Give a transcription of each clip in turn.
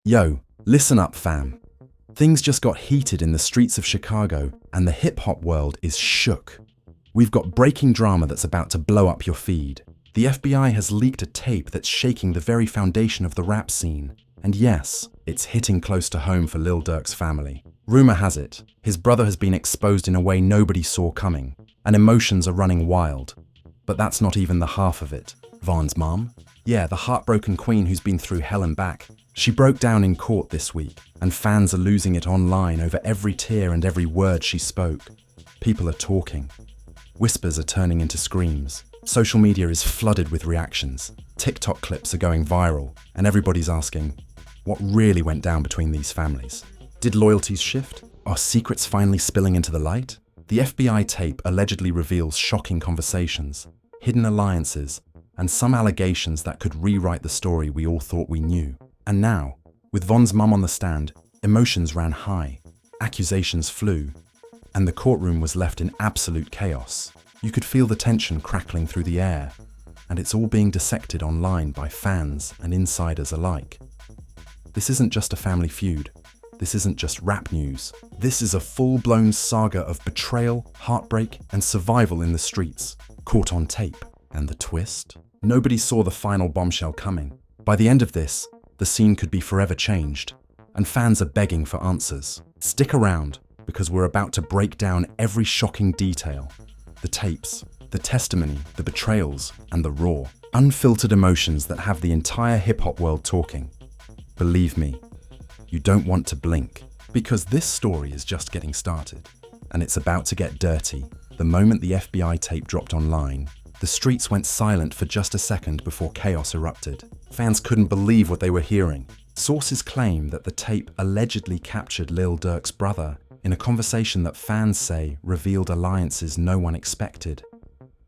Yo, listen up, fam. Things just got heated in the streets of Chicago, and the hip-hop world is shook. We've got breaking drama that's about to blow up your feed. The FBI has leaked a tape that's shaking the very foundation of the rap scene. And yes, it's hitting close to home for Lil Durk's family. Rumor has it, his brother has been exposed in a way nobody saw coming, and emotions are running wild. But that's not even the half of it. Von's mom? Yeah, the heartbroken queen who's been through hell and back. She broke down in court this week, and fans are losing it online over every tear and every word she spoke. People are talking. Whispers are turning into screams. Social media is flooded with reactions. TikTok clips are going viral, and everybody's asking, what really went down between these families? Did loyalties shift? Are secrets finally spilling into the light? The FBI tape allegedly reveals shocking conversations, hidden alliances, and some allegations that could rewrite the story we all thought we knew. And now, with Von's mum on the stand, emotions ran high, accusations flew, and the courtroom was left in absolute chaos. You could feel the tension crackling through the air, and it's all being dissected online by fans and insiders alike. This isn't just a family feud. This isn't just rap news. This is a full-blown saga of betrayal, heartbreak, and survival in the streets, caught on tape. And the twist? Nobody saw the final bombshell coming. By the end of this, the scene could be forever changed, and fans are begging for answers. Stick around, because we're about to break down every shocking detail. The tapes, the testimony, the betrayals, and the raw, unfiltered emotions that have the entire hip-hop world talking. Believe me, you don't want to blink, because this story is just getting started, and it's about to get dirty. The moment the FBI tape dropped online, the streets went silent for just a second before chaos erupted. Fans couldn't believe what they were hearing. Sources claim that the tape allegedly captured Lil Durk's brother in a conversation that fans say revealed alliances no one expected,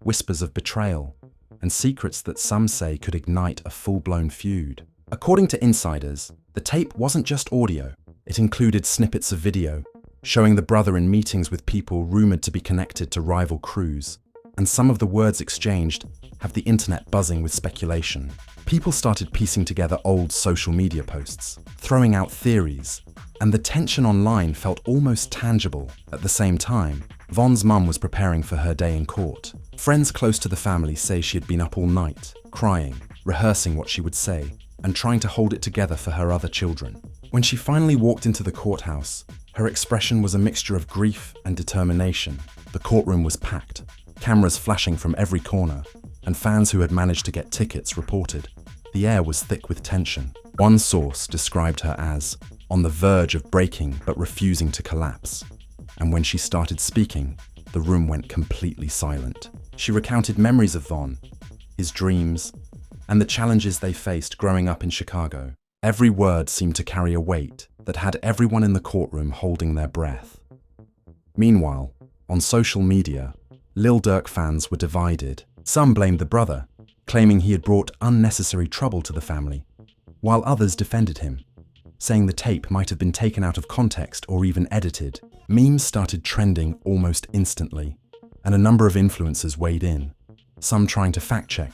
whispers of betrayal, and secrets that some say could ignite a full-blown feud. According to insiders, the tape wasn't just audio. It included snippets of video, showing the brother in meetings with people rumored to be connected to rival crews. And some of the words exchanged have the internet buzzing with speculation. People started piecing together old social media posts, throwing out theories, and the tension online felt almost tangible. At the same time, Von's mum was preparing for her day in court. Friends close to the family say she had been up all night, crying, rehearsing what she would say, and trying to hold it together for her other children. When she finally walked into the courthouse, her expression was a mixture of grief and determination. The courtroom was packed, cameras flashing from every corner, and fans who had managed to get tickets reported. The air was thick with tension. One source described her as on the verge of breaking but refusing to collapse. And when she started speaking, the room went completely silent. She recounted memories of Von, his dreams, and the challenges they faced growing up in Chicago. Every word seemed to carry a weight that had everyone in the courtroom holding their breath. Meanwhile, on social media, Lil Durk fans were divided. Some blamed the brother, claiming he had brought unnecessary trouble to the family, while others defended him, saying the tape might have been taken out of context or even edited. Memes started trending almost instantly, and a number of influencers weighed in, some trying to fact-check,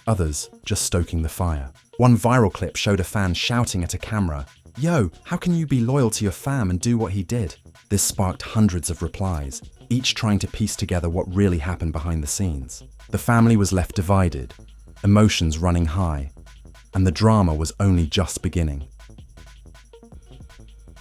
others just stoking the fire. One viral clip showed a fan shouting at a camera, "Yo, how can you be loyal to your fam and do what he did?" This sparked hundreds of replies, each trying to piece together what really happened behind the scenes. The family was left divided, emotions running high, and the drama was only just beginning.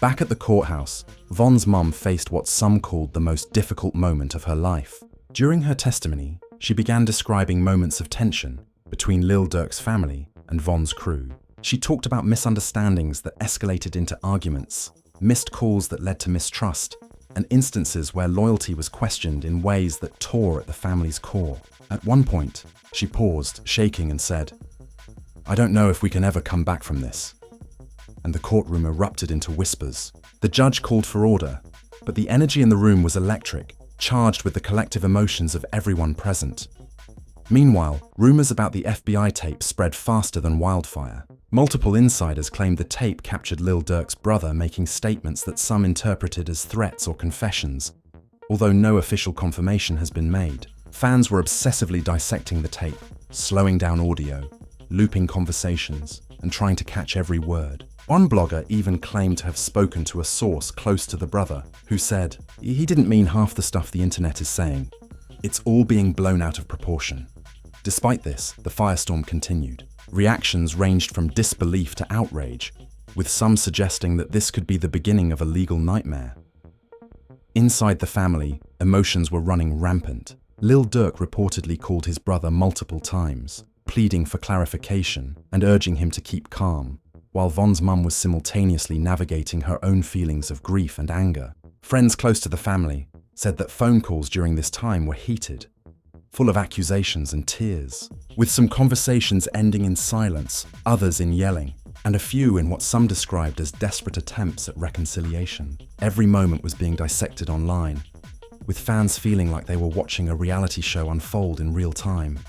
Back at the courthouse, Von's mum faced what some called the most difficult moment of her life. During her testimony, she began describing moments of tension between Lil Durk's family and Von's crew. She talked about misunderstandings that escalated into arguments, missed calls that led to mistrust, and instances where loyalty was questioned in ways that tore at the family's core. At one point, she paused, shaking, and said, "I don't know if we can ever come back from this." And the courtroom erupted into whispers. The judge called for order, but the energy in the room was electric, charged with the collective emotions of everyone present. Meanwhile, rumors about the FBI tape spread faster than wildfire. Multiple insiders claimed the tape captured Lil Durk's brother making statements that some interpreted as threats or confessions, although no official confirmation has been made. Fans were obsessively dissecting the tape, slowing down audio, looping conversations, and trying to catch every word. One blogger even claimed to have spoken to a source close to the brother, who said, "He didn't mean half the stuff the internet is saying. It's all being blown out of proportion." Despite this, the firestorm continued. Reactions ranged from disbelief to outrage, with some suggesting that this could be the beginning of a legal nightmare. Inside the family, emotions were running rampant. Lil Durk reportedly called his brother multiple times, pleading for clarification and urging him to keep calm, while Von's mum was simultaneously navigating her own feelings of grief and anger. Friends close to the family said that phone calls during this time were heated, full of accusations and tears, with some conversations ending in silence, others in yelling, and a few in what some described as desperate attempts at reconciliation. Every moment was being dissected online, with fans feeling like they were watching a reality show unfold in real time.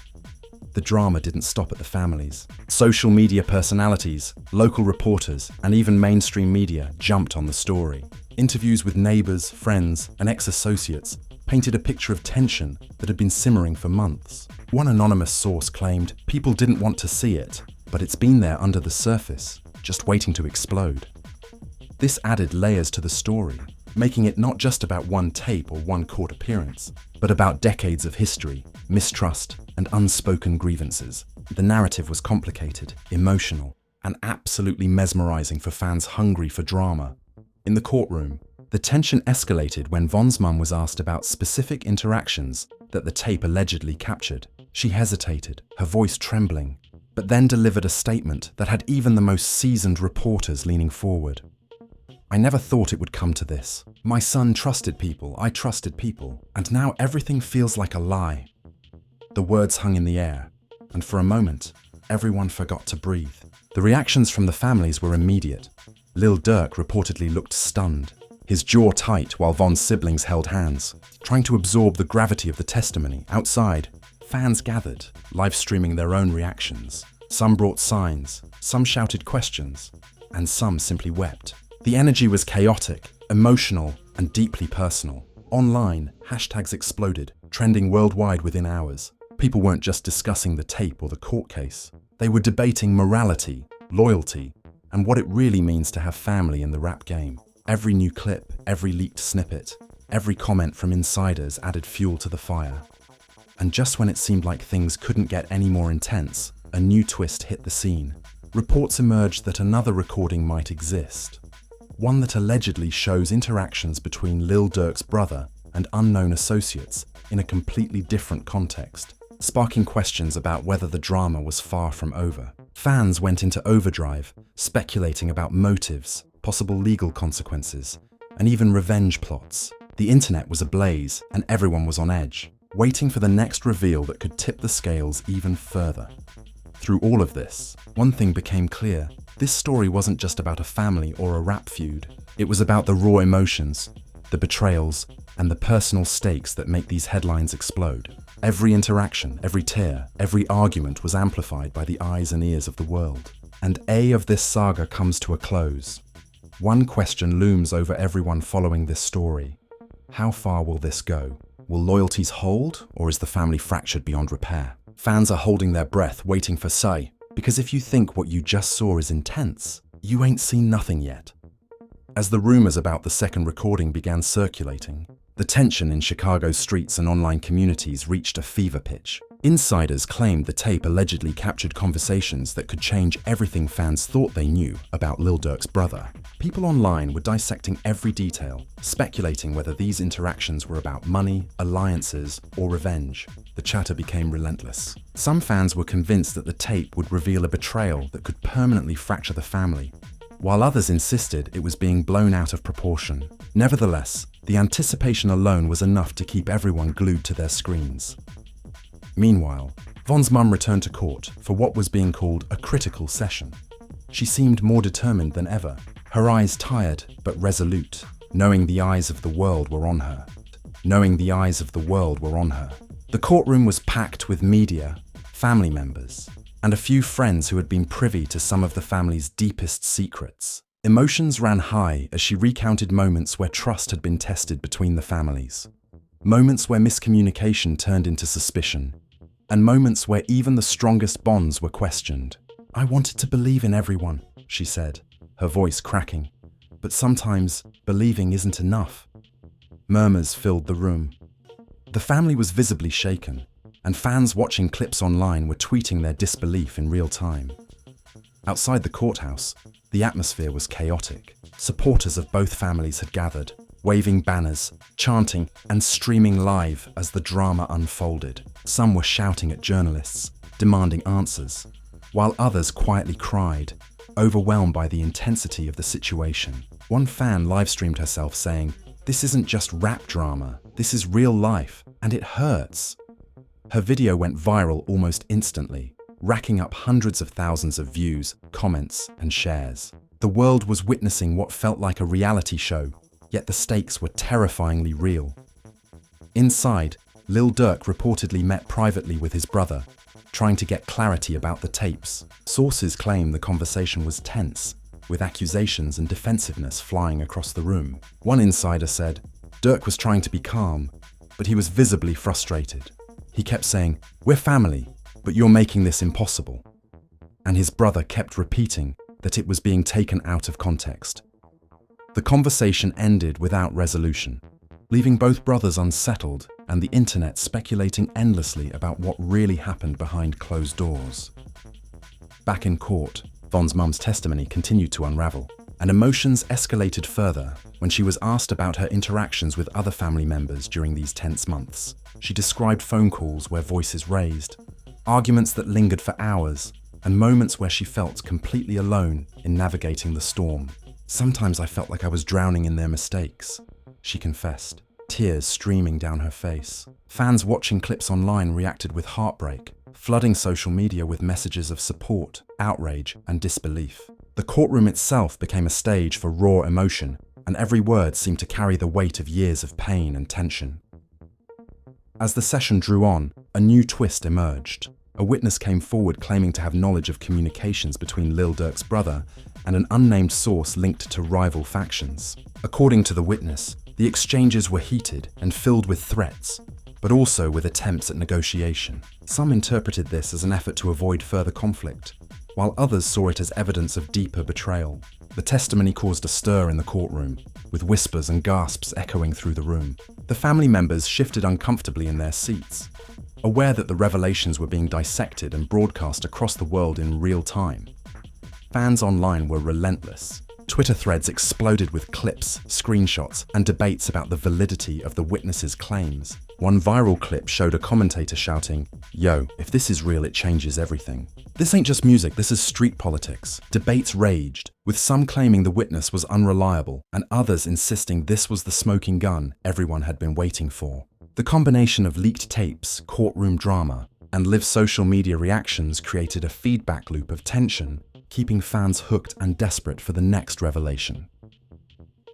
The drama didn't stop at the families. Social media personalities, local reporters, and even mainstream media jumped on the story. Interviews with neighbors, friends, and ex-associates painted a picture of tension that had been simmering for months. One anonymous source claimed people didn't want to see it, but it's been there under the surface, just waiting to explode. This added layers to the story, making it not just about one tape or one court appearance, but about decades of history, mistrust, and unspoken grievances. The narrative was complicated, emotional, and absolutely mesmerizing for fans hungry for drama. In the courtroom, the tension escalated when Von's mum was asked about specific interactions that the tape allegedly captured. She hesitated, her voice trembling, but then delivered a statement that had even the most seasoned reporters leaning forward. "I never thought it would come to this. My son trusted people, I trusted people, and now everything feels like a lie." The words hung in the air, and for a moment, everyone forgot to breathe. The reactions from the families were immediate. Lil Durk reportedly looked stunned, his jaw tight while Von's siblings held hands, trying to absorb the gravity of the testimony. Outside, fans gathered, live streaming their own reactions. Some brought signs, some shouted questions, and some simply wept. The energy was chaotic, emotional, and deeply personal. Online, hashtags exploded, trending worldwide within hours. People weren't just discussing the tape or the court case. They were debating morality, loyalty, and what it really means to have family in the rap game. Every new clip, every leaked snippet, every comment from insiders added fuel to the fire. And just when it seemed like things couldn't get any more intense, a new twist hit the scene. Reports emerged that another recording might exist. One that allegedly shows interactions between Lil Durk's brother and unknown associates in a completely different context, sparking questions about whether the drama was far from over. Fans went into overdrive, speculating about motives, possible legal consequences, and even revenge plots. The internet was ablaze, and everyone was on edge, waiting for the next reveal that could tip the scales even further. Through all of this, one thing became clear. This story wasn't just about a family or a rap feud. It was about the raw emotions, the betrayals, and the personal stakes that make these headlines explode. Every interaction, every tear, every argument was amplified by the eyes and ears of the world. And of this saga comes to a close. One question looms over everyone following this story. How far will this go? Will loyalties hold, or is the family fractured beyond repair? Fans are holding their breath, waiting for say, because if you think what you just saw is intense, you ain't seen nothing yet. As the rumors about the second recording began circulating, the tension in Chicago's streets and online communities reached a fever pitch. Insiders claimed the tape allegedly captured conversations that could change everything fans thought they knew about Lil Durk's brother. People online were dissecting every detail, speculating whether these interactions were about money, alliances, or revenge. The chatter became relentless. Some fans were convinced that the tape would reveal a betrayal that could permanently fracture the family, while others insisted it was being blown out of proportion. Nevertheless, the anticipation alone was enough to keep everyone glued to their screens. Meanwhile, Von's mum returned to court for what was being called a critical session. She seemed more determined than ever, her eyes tired but resolute, knowing the eyes of the world were on her. The courtroom was packed with media, family members, and a few friends who had been privy to some of the family's deepest secrets. Emotions ran high as she recounted moments where trust had been tested between the families. Moments where miscommunication turned into suspicion, and moments where even the strongest bonds were questioned. "I wanted to believe in everyone," she said, her voice cracking. But sometimes believing isn't enough. Murmurs filled the room. The family was visibly shaken, and fans watching clips online were tweeting their disbelief in real time. Outside the courthouse, the atmosphere was chaotic. Supporters of both families had gathered, waving banners, chanting, and streaming live as the drama unfolded. Some were shouting at journalists, demanding answers, while others quietly cried, overwhelmed by the intensity of the situation. One fan live-streamed herself saying, "This isn't just rap drama, this is real life, and it hurts." Her video went viral almost instantly, racking up hundreds of thousands of views, comments, and shares. The world was witnessing what felt like a reality show, yet the stakes were terrifyingly real. Inside, Lil Durk reportedly met privately with his brother, trying to get clarity about the tapes. Sources claim the conversation was tense, with accusations and defensiveness flying across the room. One insider said, Durk was trying to be calm, but he was visibly frustrated. He kept saying, "We're family, but you're making this impossible." And his brother kept repeating that it was being taken out of context. The conversation ended without resolution, leaving both brothers unsettled and the internet speculating endlessly about what really happened behind closed doors. Back in court, Von's mum's testimony continued to unravel, and emotions escalated further when she was asked about her interactions with other family members during these tense months. She described phone calls where voices raised, arguments that lingered for hours, and moments where she felt completely alone in navigating the storm. "Sometimes I felt like I was drowning in their mistakes," she confessed, tears streaming down her face. Fans watching clips online reacted with heartbreak, flooding social media with messages of support, outrage, and disbelief. The courtroom itself became a stage for raw emotion, and every word seemed to carry the weight of years of pain and tension. As the session drew on, a new twist emerged. A witness came forward claiming to have knowledge of communications between Lil Durk's brother and an unnamed source linked to rival factions. According to the witness, the exchanges were heated and filled with threats, but also with attempts at negotiation. Some interpreted this as an effort to avoid further conflict, while others saw it as evidence of deeper betrayal. The testimony caused a stir in the courtroom, with whispers and gasps echoing through the room. The family members shifted uncomfortably in their seats, aware that the revelations were being dissected and broadcast across the world in real time. Fans online were relentless. Twitter threads exploded with clips, screenshots, and debates about the validity of the witnesses' claims. One viral clip showed a commentator shouting, "Yo, if this is real, it changes everything. This ain't just music, this is street politics." Debates raged, with some claiming the witness was unreliable and others insisting this was the smoking gun everyone had been waiting for. The combination of leaked tapes, courtroom drama, and live social media reactions created a feedback loop of tension, keeping fans hooked and desperate for the next revelation.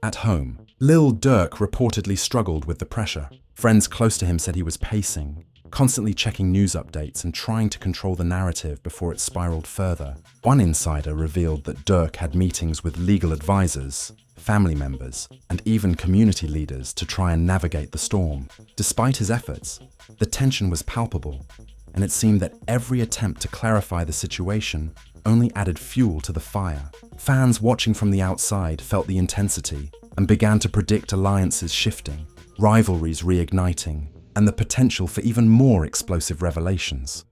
At home, Lil Durk reportedly struggled with the pressure. Friends close to him said he was pacing, constantly checking news updates and trying to control the narrative before it spiraled further. One insider revealed that Durk had meetings with legal advisors, family members, and even community leaders to try and navigate the storm. Despite his efforts, the tension was palpable, and it seemed that every attempt to clarify the situation only added fuel to the fire. Fans watching from the outside felt the intensity and began to predict alliances shifting, rivalries reigniting, and the potential for even more explosive revelations.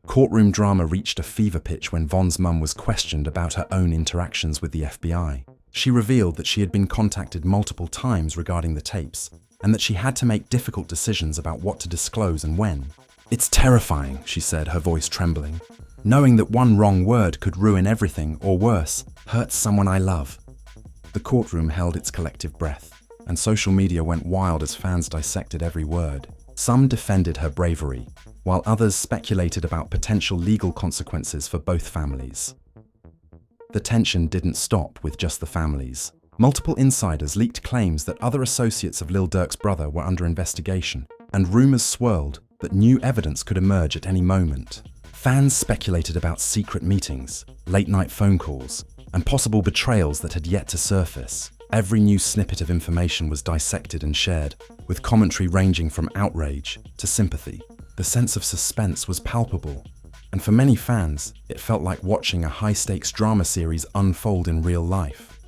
Courtroom drama reached a fever pitch when Von's mum was questioned about her own interactions with the FBI. She revealed that she had been contacted multiple times regarding the tapes, and that she had to make difficult decisions about what to disclose and when. "It's terrifying," she said, her voice trembling, "knowing that one wrong word could ruin everything, or worse, hurt someone I love." The courtroom held its collective breath, and social media went wild as fans dissected every word. Some defended her bravery, while others speculated about potential legal consequences for both families. The tension didn't stop with just the families. Multiple insiders leaked claims that other associates of Lil Durk's brother were under investigation, and rumors swirled that new evidence could emerge at any moment. Fans speculated about secret meetings, late-night phone calls, and possible betrayals that had yet to surface. Every new snippet of information was dissected and shared, with commentary ranging from outrage to sympathy. The sense of suspense was palpable, And for many fans, it felt like watching a high-stakes drama series unfold in real life.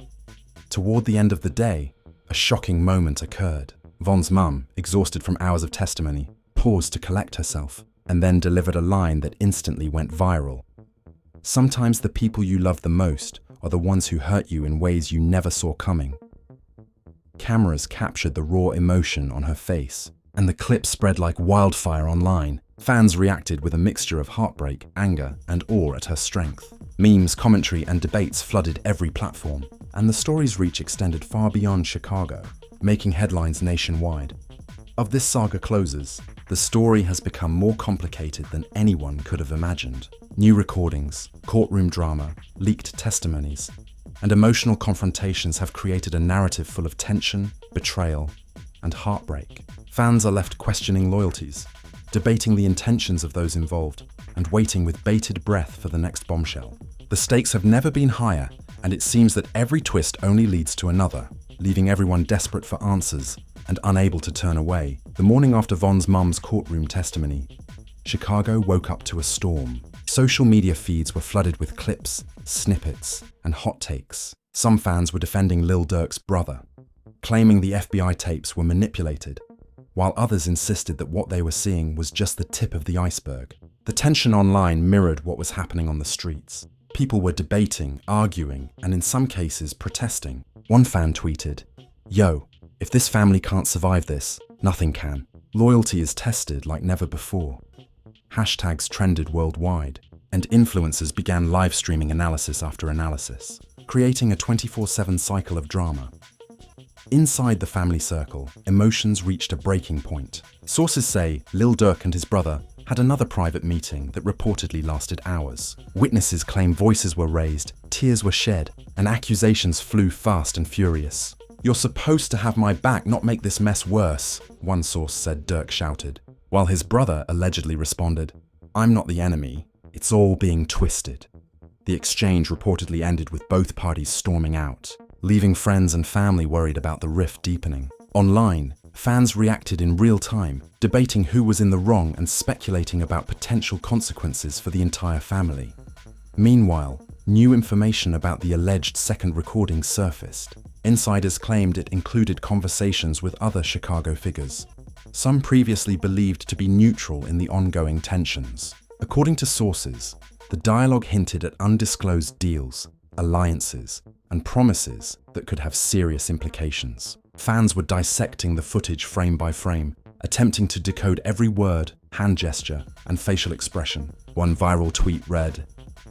Toward the end of the day, a shocking moment occurred. Von's mum, exhausted from hours of testimony, paused to collect herself and then delivered a line that instantly went viral. "Sometimes the people you love the most are the ones who hurt you in ways you never saw coming." Cameras captured the raw emotion on her face, and the clip spread like wildfire online. Fans reacted with a mixture of heartbreak, anger, and awe at her strength. Memes, commentary, and debates flooded every platform, and the story's reach extended far beyond Chicago, making headlines nationwide. As this saga closes, the story has become more complicated than anyone could have imagined. New recordings, courtroom drama, leaked testimonies, and emotional confrontations have created a narrative full of tension, betrayal, and heartbreak. Fans are left questioning loyalties, debating the intentions of those involved, and waiting with bated breath for the next bombshell. The stakes have never been higher, and it seems that every twist only leads to another, leaving everyone desperate for answers and unable to turn away. The morning after Von's mum's courtroom testimony, Chicago woke up to a storm. Social media feeds were flooded with clips, snippets, and hot takes. Some fans were defending Lil Durk's brother, claiming the FBI tapes were manipulated, while others insisted that what they were seeing was just the tip of the iceberg. The tension online mirrored what was happening on the streets. People were debating, arguing, and in some cases protesting. One fan tweeted, "Yo, if this family can't survive this, nothing can. Loyalty is tested like never before." Hashtags trended worldwide, and influencers began live streaming analysis after analysis, creating a 24/7 cycle of drama. Inside the family circle, emotions reached a breaking point. Sources say Lil Durk and his brother had another private meeting that reportedly lasted hours. Witnesses claim voices were raised, tears were shed, and accusations flew fast and furious. "You're supposed to have my back, not make this mess worse," one source said Durk shouted, while his brother allegedly responded, "I'm not the enemy, it's all being twisted." The exchange reportedly ended with both parties storming out, leaving friends and family worried about the rift deepening. Online, fans reacted in real time, debating who was in the wrong and speculating about potential consequences for the entire family. Meanwhile, new information about the alleged second recording surfaced. Insiders claimed it included conversations with other Chicago figures, some previously believed to be neutral in the ongoing tensions. According to sources, the dialogue hinted at undisclosed deals, alliances, and promises that could have serious implications. Fans were dissecting the footage frame by frame, attempting to decode every word, hand gesture, and facial expression. One viral tweet read,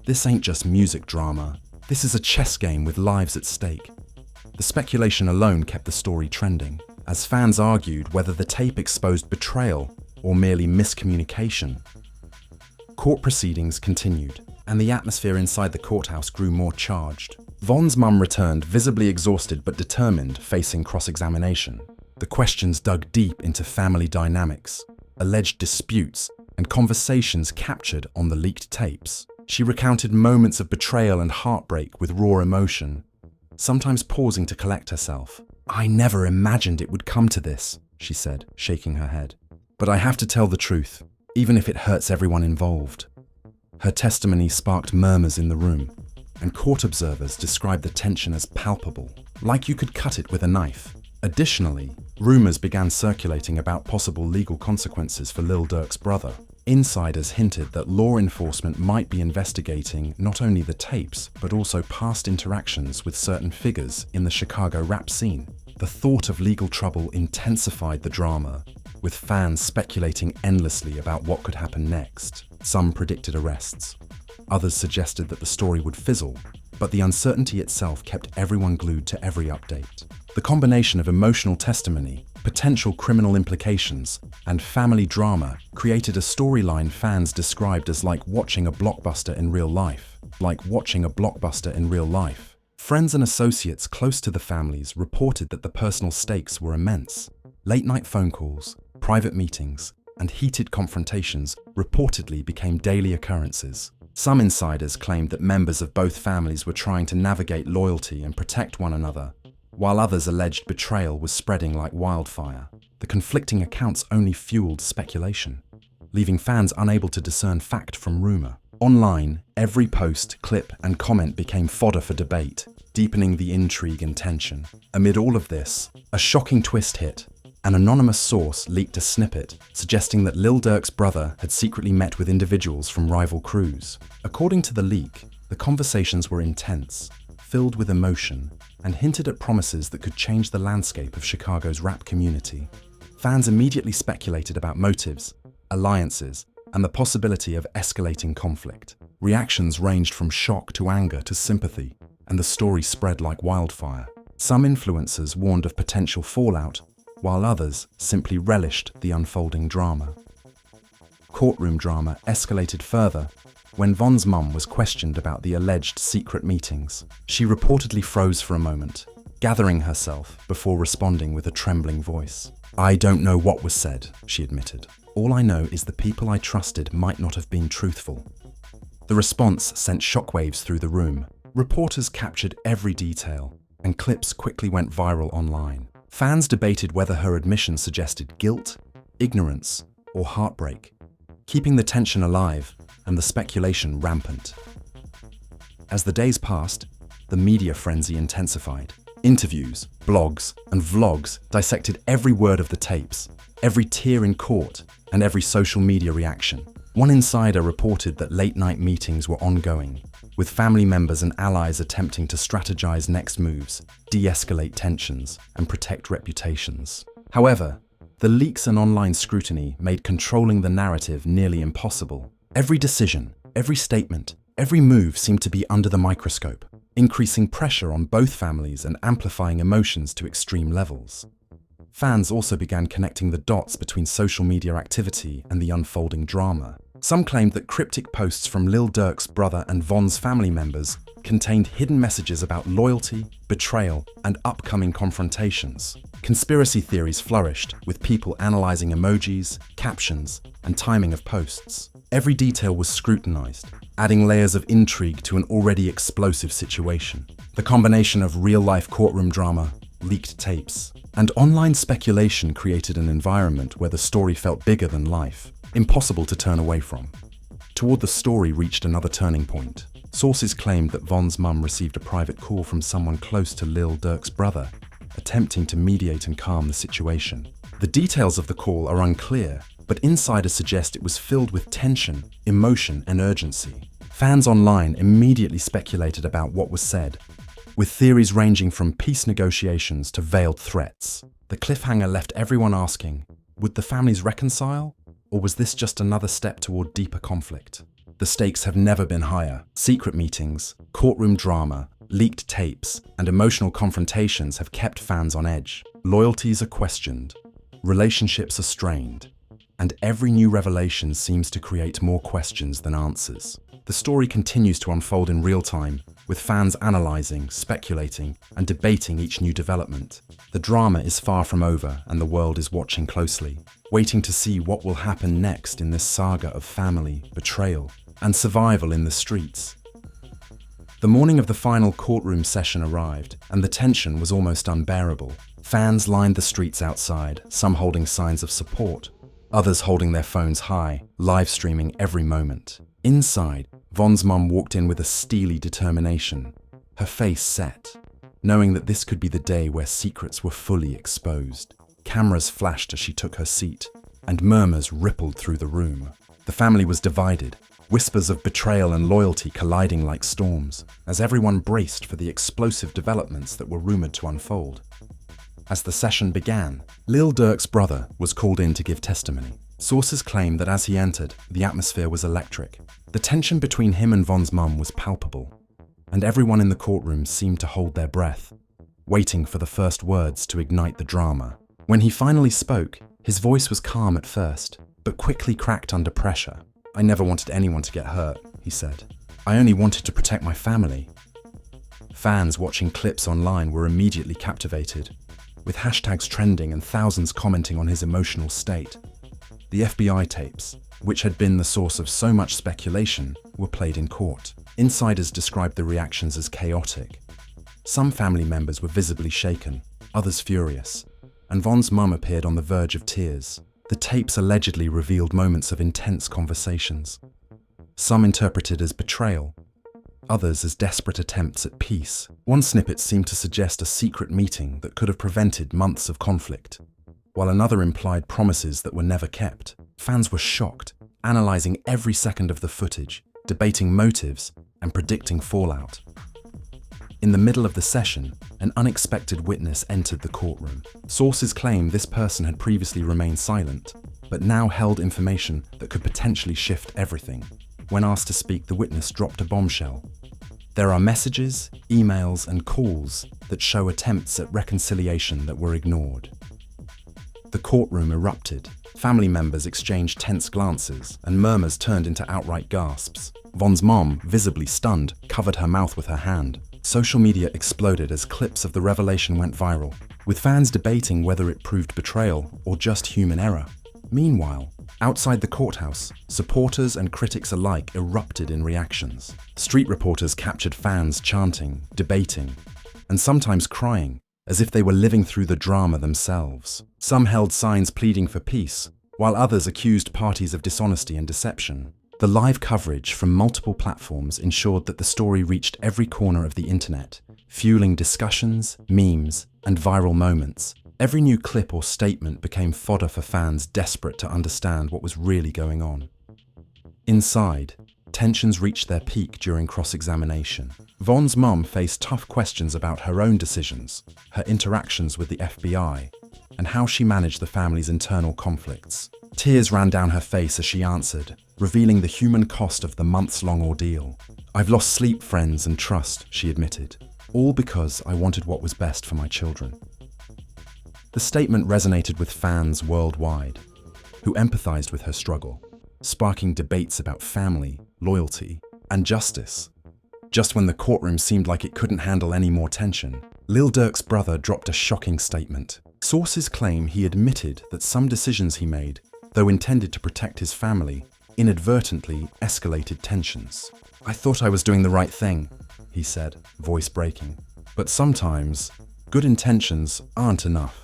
"This ain't just music drama, this is a chess game with lives at stake." The speculation alone kept the story trending, as fans argued whether the tape exposed betrayal or merely miscommunication. Court proceedings continued, and the atmosphere inside the courthouse grew more charged. Von's mum returned, visibly exhausted but determined, facing cross-examination. The questions dug deep into family dynamics, alleged disputes, and conversations captured on the leaked tapes. She recounted moments of betrayal and heartbreak with raw emotion, sometimes pausing to collect herself. "I never imagined it would come to this," she said, shaking her head. "But I have to tell the truth, even if it hurts everyone involved." Her testimony sparked murmurs in the room, and court observers described the tension as palpable, like you could cut it with a knife. Additionally, rumors began circulating about possible legal consequences for Lil Durk's brother. Insiders hinted that law enforcement might be investigating not only the tapes, but also past interactions with certain figures in the Chicago rap scene. The thought of legal trouble intensified the drama, with fans speculating endlessly about what could happen next. Some predicted arrests. Others suggested that the story would fizzle, but the uncertainty itself kept everyone glued to every update. The combination of emotional testimony, potential criminal implications, and family drama created a storyline fans described as like watching a blockbuster in real life. Friends and associates close to the families reported that the personal stakes were immense. Late-night phone calls, private meetings, and heated confrontations reportedly became daily occurrences. Some insiders claimed that members of both families were trying to navigate loyalty and protect one another, while others alleged betrayal was spreading like wildfire. The conflicting accounts only fueled speculation, leaving fans unable to discern fact from rumor. Online, every post, clip, and comment became fodder for debate, deepening the intrigue and tension. Amid all of this, a shocking twist hit. An anonymous source leaked a snippet suggesting that Lil Durk's brother had secretly met with individuals from rival crews. According to the leak, the conversations were intense, filled with emotion, and hinted at promises that could change the landscape of Chicago's rap community. Fans immediately speculated about motives, alliances, and the possibility of escalating conflict. Reactions ranged from shock to anger to sympathy, and the story spread like wildfire. Some influencers warned of potential fallout, while others simply relished the unfolding drama. Courtroom drama escalated further when Von's mum was questioned about the alleged secret meetings. She reportedly froze for a moment, gathering herself before responding with a trembling voice. "I don't know what was said," she admitted. "All I know is the people I trusted might not have been truthful." The response sent shockwaves through the room. Reporters captured every detail, and clips quickly went viral online. Fans debated whether her admission suggested guilt, ignorance, or heartbreak, keeping the tension alive and the speculation rampant. As the days passed, the media frenzy intensified. Interviews, blogs, and vlogs dissected every word of the tapes, every tear in court, and every social media reaction. One insider reported that late-night meetings were ongoing, with family members and allies attempting to strategize next moves, de-escalate tensions, and protect reputations. However, the leaks and online scrutiny made controlling the narrative nearly impossible. Every decision, every statement, every move seemed to be under the microscope, increasing pressure on both families and amplifying emotions to extreme levels. Fans also began connecting the dots between social media activity and the unfolding drama. Some claimed that cryptic posts from Lil Durk's brother and Von's family members contained hidden messages about loyalty, betrayal, and upcoming confrontations. Conspiracy theories flourished, with people analyzing emojis, captions, and timing of posts. Every detail was scrutinized, adding layers of intrigue to an already explosive situation. The combination of real-life courtroom drama, leaked tapes, and online speculation created an environment where the story felt bigger than life, impossible to turn away from. Toward the story reached another turning point. Sources claimed that Von's mum received a private call from someone close to Lil Durk's brother, attempting to mediate and calm the situation. The details of the call are unclear, but insiders suggest it was filled with tension, emotion, and urgency. Fans online immediately speculated about what was said, with theories ranging from peace negotiations to veiled threats. The cliffhanger left everyone asking, would the families reconcile? Or was this just another step toward deeper conflict? The stakes have never been higher. Secret meetings, courtroom drama, leaked tapes, and emotional confrontations have kept fans on edge. Loyalties are questioned, relationships are strained, and every new revelation seems to create more questions than answers. The story continues to unfold in real time, with fans analyzing, speculating, and debating each new development. The drama is far from over, and the world is watching closely, waiting to see what will happen next in this saga of family, betrayal, and survival in the streets. The morning of the final courtroom session arrived, and the tension was almost unbearable. Fans lined the streets outside, some holding signs of support, others holding their phones high, live streaming every moment. Inside, Von's mum walked in with a steely determination, her face set, knowing that this could be the day where secrets were fully exposed. Cameras flashed as she took her seat, and murmurs rippled through the room. The family was divided, whispers of betrayal and loyalty colliding like storms, as everyone braced for the explosive developments that were rumored to unfold. As the session began, Lil Durk's brother was called in to give testimony. Sources claim that as he entered, the atmosphere was electric. The tension between him and Von's mum was palpable, and everyone in the courtroom seemed to hold their breath, waiting for the first words to ignite the drama. When he finally spoke, his voice was calm at first, but quickly cracked under pressure. "I never wanted anyone to get hurt," he said. "I only wanted to protect my family." Fans watching clips online were immediately captivated, with hashtags trending and thousands commenting on his emotional state. The FBI tapes, which had been the source of so much speculation, were played in court. Insiders described the reactions as chaotic. Some family members were visibly shaken, others furious, and Von's mum appeared on the verge of tears. The tapes allegedly revealed moments of intense conversations, some interpreted as betrayal, others as desperate attempts at peace. One snippet seemed to suggest a secret meeting that could have prevented months of conflict, while another implied promises that were never kept. Fans were shocked, analyzing every second of the footage, debating motives, and predicting fallout. In the middle of the session, an unexpected witness entered the courtroom. Sources claim this person had previously remained silent, but now held information that could potentially shift everything. When asked to speak, the witness dropped a bombshell. There are messages, emails, and calls that show attempts at reconciliation that were ignored. The courtroom erupted. Family members exchanged tense glances, and murmurs turned into outright gasps. Von's mom, visibly stunned, covered her mouth with her hand. Social media exploded as clips of the revelation went viral, with fans debating whether it proved betrayal or just human error. Meanwhile, outside the courthouse, supporters and critics alike erupted in reactions. Street reporters captured fans chanting, debating, and sometimes crying, as if they were living through the drama themselves. Some held signs pleading for peace, while others accused parties of dishonesty and deception. The live coverage from multiple platforms ensured that the story reached every corner of the internet, fueling discussions, memes, and viral moments. Every new clip or statement became fodder for fans desperate to understand what was really going on. Inside, tensions reached their peak during cross-examination. Von's mum faced tough questions about her own decisions, her interactions with the FBI, and how she managed the family's internal conflicts. Tears ran down her face as she answered, revealing the human cost of the months-long ordeal. "I've lost sleep, friends, and trust," she admitted, "all because I wanted what was best for my children." The statement resonated with fans worldwide, who empathized with her struggle, sparking debates about family, loyalty, and justice. Just when the courtroom seemed like it couldn't handle any more tension, Lil Durk's brother dropped a shocking statement. Sources claim he admitted that some decisions he made, though intended to protect his family, inadvertently escalated tensions. "I thought I was doing the right thing," he said, voice breaking. "But sometimes, good intentions aren't enough."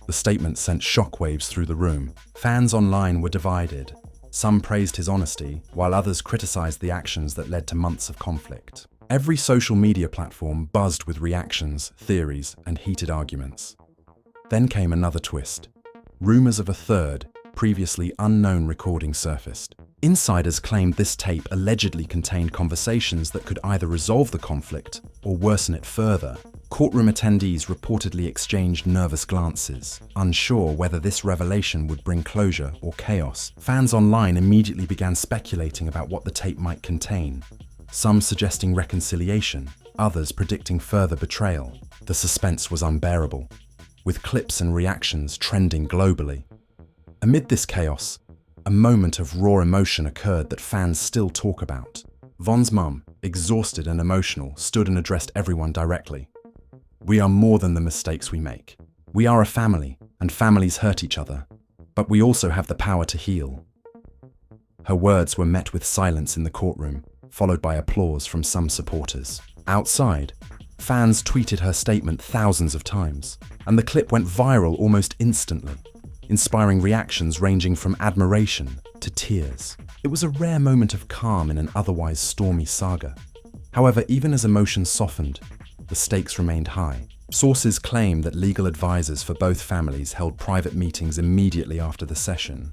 The statement sent shockwaves through the room. Fans online were divided. Some praised his honesty, while others criticized the actions that led to months of conflict. Every social media platform buzzed with reactions, theories, and heated arguments. Then came another twist. Rumors of a third, previously unknown recording surfaced. Insiders claimed this tape allegedly contained conversations that could either resolve the conflict or worsen it further. Courtroom attendees reportedly exchanged nervous glances, unsure whether this revelation would bring closure or chaos. Fans online immediately began speculating about what the tape might contain, some suggesting reconciliation, others predicting further betrayal. The suspense was unbearable, with clips and reactions trending globally. Amid this chaos, a moment of raw emotion occurred that fans still talk about. Von's mum, exhausted and emotional, stood and addressed everyone directly. "We are more than the mistakes we make. We are a family, and families hurt each other, but we also have the power to heal." Her words were met with silence in the courtroom, followed by applause from some supporters. Outside, fans tweeted her statement thousands of times, and the clip went viral almost instantly, inspiring reactions ranging from admiration to tears. It was a rare moment of calm in an otherwise stormy saga. However, even as emotions softened, the stakes remained high. Sources claim that legal advisors for both families held private meetings immediately after the session,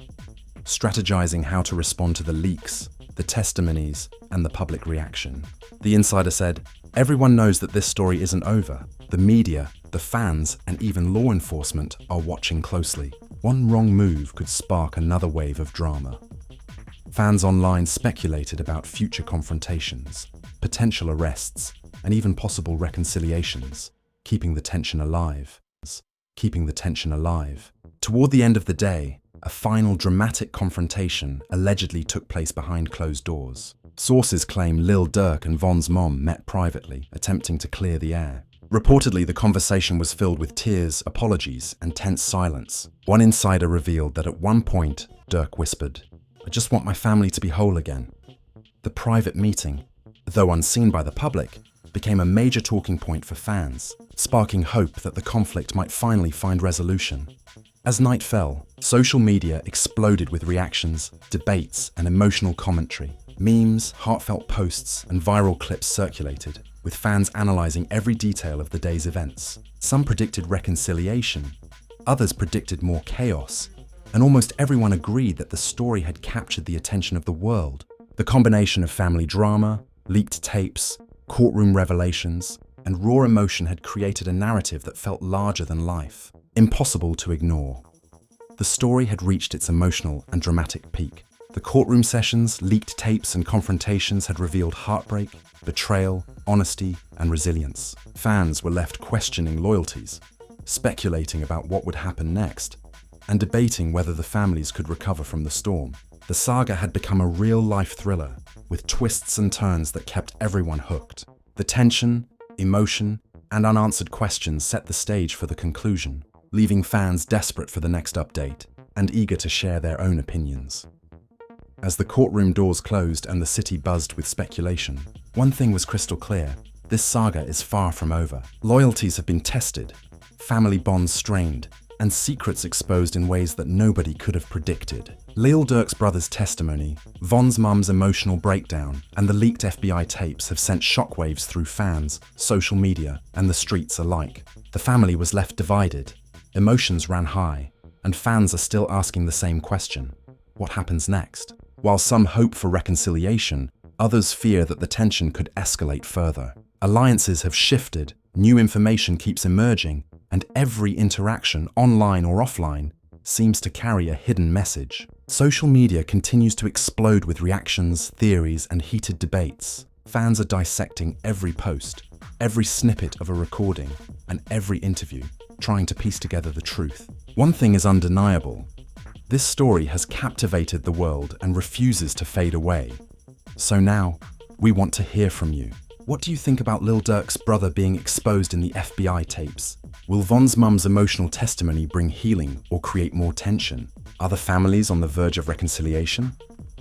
strategizing how to respond to the leaks, the testimonies, and the public reaction. The insider said, "Everyone knows that this story isn't over. The media, the fans, and even law enforcement are watching closely. One wrong move could spark another wave of drama." Fans online speculated about future confrontations, potential arrests, and even possible reconciliations, keeping the tension alive. Toward the end of the day, a final dramatic confrontation allegedly took place behind closed doors. Sources claim Lil Durk and Von's mom met privately, attempting to clear the air. Reportedly, the conversation was filled with tears, apologies, and tense silence. One insider revealed that at one point, Durk whispered, "I just want my family to be whole again." The private meeting, though unseen by the public, became a major talking point for fans, sparking hope that the conflict might finally find resolution. As night fell, social media exploded with reactions, debates, and emotional commentary. Memes, heartfelt posts, and viral clips circulated, with fans analysing every detail of the day's events. Some predicted reconciliation, others predicted more chaos, and almost everyone agreed that the story had captured the attention of the world. The combination of family drama, leaked tapes, courtroom revelations, and raw emotion had created a narrative that felt larger than life, impossible to ignore. The story had reached its emotional and dramatic peak. The courtroom sessions, leaked tapes, and confrontations had revealed heartbreak, betrayal, honesty, and resilience. Fans were left questioning loyalties, speculating about what would happen next, and debating whether the families could recover from the storm. The saga had become a real-life thriller, with twists and turns that kept everyone hooked. The tension, emotion, and unanswered questions set the stage for the conclusion, leaving fans desperate for the next update and eager to share their own opinions. As the courtroom doors closed and the city buzzed with speculation, one thing was crystal clear: this saga is far from over. Loyalties have been tested, family bonds strained, and secrets exposed in ways that nobody could have predicted. Lil Durk's brother's testimony, Von's mum's emotional breakdown, and the leaked FBI tapes have sent shockwaves through fans, social media, and the streets alike. The family was left divided, emotions ran high, and fans are still asking the same question: what happens next? While some hope for reconciliation, others fear that the tension could escalate further. Alliances have shifted, new information keeps emerging, and every interaction, online or offline, seems to carry a hidden message. Social media continues to explode with reactions, theories, and heated debates. Fans are dissecting every post, every snippet of a recording, and every interview, trying to piece together the truth. One thing is undeniable: this story has captivated the world and refuses to fade away. So now, we want to hear from you. What do you think about Lil Durk's brother being exposed in the FBI tapes? Will Von's mum's emotional testimony bring healing or create more tension? Are the families on the verge of reconciliation?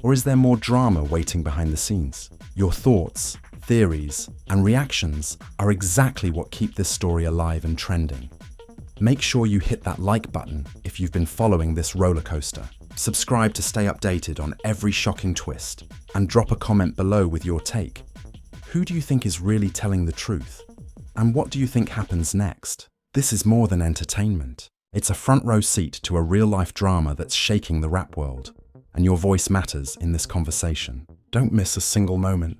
Or is there more drama waiting behind the scenes? Your thoughts, theories, and reactions are exactly what keep this story alive and trending. Make sure you hit that like button if you've been following this roller coaster. Subscribe to stay updated on every shocking twist, and drop a comment below with your take. Who do you think is really telling the truth? And what do you think happens next? This is more than entertainment. It's a front row seat to a real-life drama that's shaking the rap world, and your voice matters in this conversation. Don't miss a single moment.